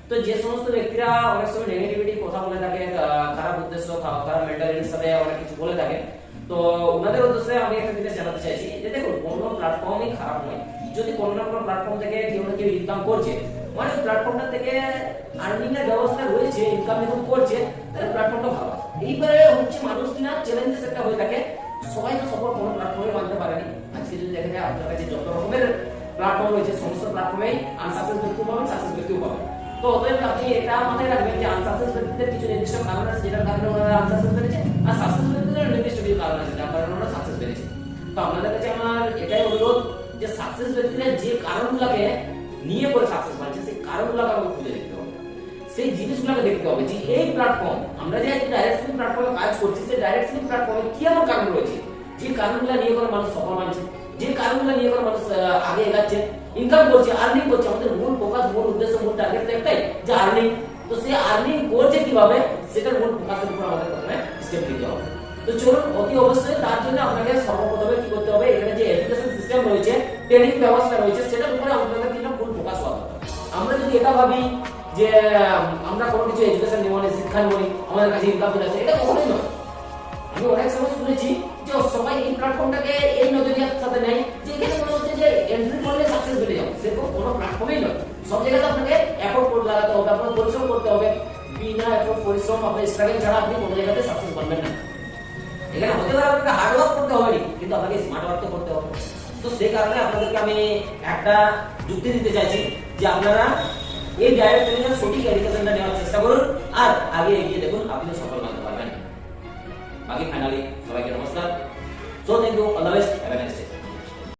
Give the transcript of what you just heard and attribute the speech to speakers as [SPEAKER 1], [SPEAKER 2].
[SPEAKER 1] তো যে সমস্ত ব্যক্তিরা অনেক সময় নেগেটিভিটি কথা বলে থাকে, খারাপ উদ্দেশ্য, খারাপ মেন্টালিটি হিসাবে অনেক কিছু বলে থাকে, তো ওনাদের উদ্দেশ্যে আমি একটা জিনিস জানাতে চাইছি যে দেখুন, কোনো প্ল্যাটফর্মই খারাপ নয়। যদি কোনো না কোনো প্ল্যাটফর্ম থেকে কেউ না কেউ ইনকাম করছে, মানে প্ল্যাটফর্মটা থেকে আর্নিং এর ব্যবস্থা রয়েছে, ইনকাম যখন করছে, তাহলে প্ল্যাটফর্মটা ভালো। এইবারে হচ্ছে মানুষ কিনা চ্যালেঞ্জেস একটা হয়ে থাকে, সবাই তো সবার কোনো প্ল্যাটফর্মে মানতে পারেনি। আজকে যদি দেখা যায় আপনার কাছে যত রকমের প্ল্যাটফর্ম রয়েছে, সমস্ত প্ল্যাটফর্মেই আনসাকসেস ব্যক্তিও পাবেন, সাকসেস ব্যক্তিও পাবেন। তো অতএব আপনি এটা মাথায় রাখবেন যে আনসাকসেস ব্যক্তিদের কিছু নির্দিষ্ট কারণ আছে যেটার কারণে ওনারা আনসাকসেস পেয়েছে, আর সাকসেস ব্যক্তিদের নির্দিষ্ট কিছু কারণ আছে যার কারণে ওনারা সাকসেস পেয়েছে। তো আপনাদের কাছে আমার এটাই অনুরোধ যে সাকসেস ব্যক্তিরা যে কারণগুলোকে নিয়ে করে সাকসেস পাচ্ছে, সেই কারণগুলোকে আমাকে খুঁজে দেখতে হবে, সেই জিনিসগুলোকে দেখতে হবে যে এই প্ল্যাটফর্ম, আমরা যে ডাইরেক্ট সেলিং প্ল্যাটফর্মে কাজ করছি, সেই ডাইরেক্ট সেলিং প্ল্যাটফর্মে কি এমন কারণ রয়েছে যে কারণগুলো নিয়ে করে মানুষ সফল মানছে, যে কারণগুলো নিয়ে করে মানুষ আগে এগাচ্ছে, ইনকাম করছে, আর্নিং করছে। আমাদের মূল ফোকাস, মূল উদ্দেশ্য, মূল টার্গেট তো একটাই, যে আর্নিং। তো সেই আর্নিং করছে কিভাবে, সেটার মূল ফোকাসের উপর আমাদের প্রথমে স্টেপ নিতে হবে। তো চলুন, অতি অবশ্যই তার জন্য আপনাকে সর্বপ্রথমে কি করতে হবে, এখানে যে এডুকেশন সিস্টেম রয়েছে, ট্রেনিং ব্যবস্থা রয়েছে, সেটার উপরে আপনাদের কিন্তু ফুল ফোকাস হওয়া দরকার। আমরা যদি এটা ভাবি যে আমরা কোনো কিছু এডুকেশন নিব না, শিক্ষা নিব না, আমাদের কাছে ইনকাম চলে আসে, এটা কখনোই নয়। আমি অনেক সময় শুনেছি যে সবাই এই প্ল্যাটফর্মটাকে এই নজরিয়ার সাথে নেয় যে এখানে মনে হচ্ছে যে এন্ট্রি করলে সাকসেস পেয়ে যাবো, সেরকম কোনো প্ল্যাটফর্মই নয়। সব জায়গাতে আপনাকে এফোর্ট করে লাগাতে হবে, আপনাকে পরিশ্রম করতে হবে। বিনা এফোর্ট, পরিশ্রম, আপনার স্ট্রাগল ছাড়া আপনি কোনো জায়গাতে সাকসেস পাবেন না। এখানে হতে পারে আপনাকে হার্ড ওয়ার্ক করতে হবে, কিন্তু আপনাকে স্মার্ট ওয়ার্ক করতে হবে। তো সেই কারণে আপনাদেরকে আমি একটা যুক্তি দিতে চাইছি যে আপনারা এই ডাইরেক্ট ট্রেনিং সঠিক এডুকেশনটা নেওয়ার চেষ্টা করুন, আর আগে এগিয়ে দেখুন, আপনি সফল হতে পারবেন। বাকি ফাইনালি সবাইকে নমস্কার। So thank you, all the best, have a nice day.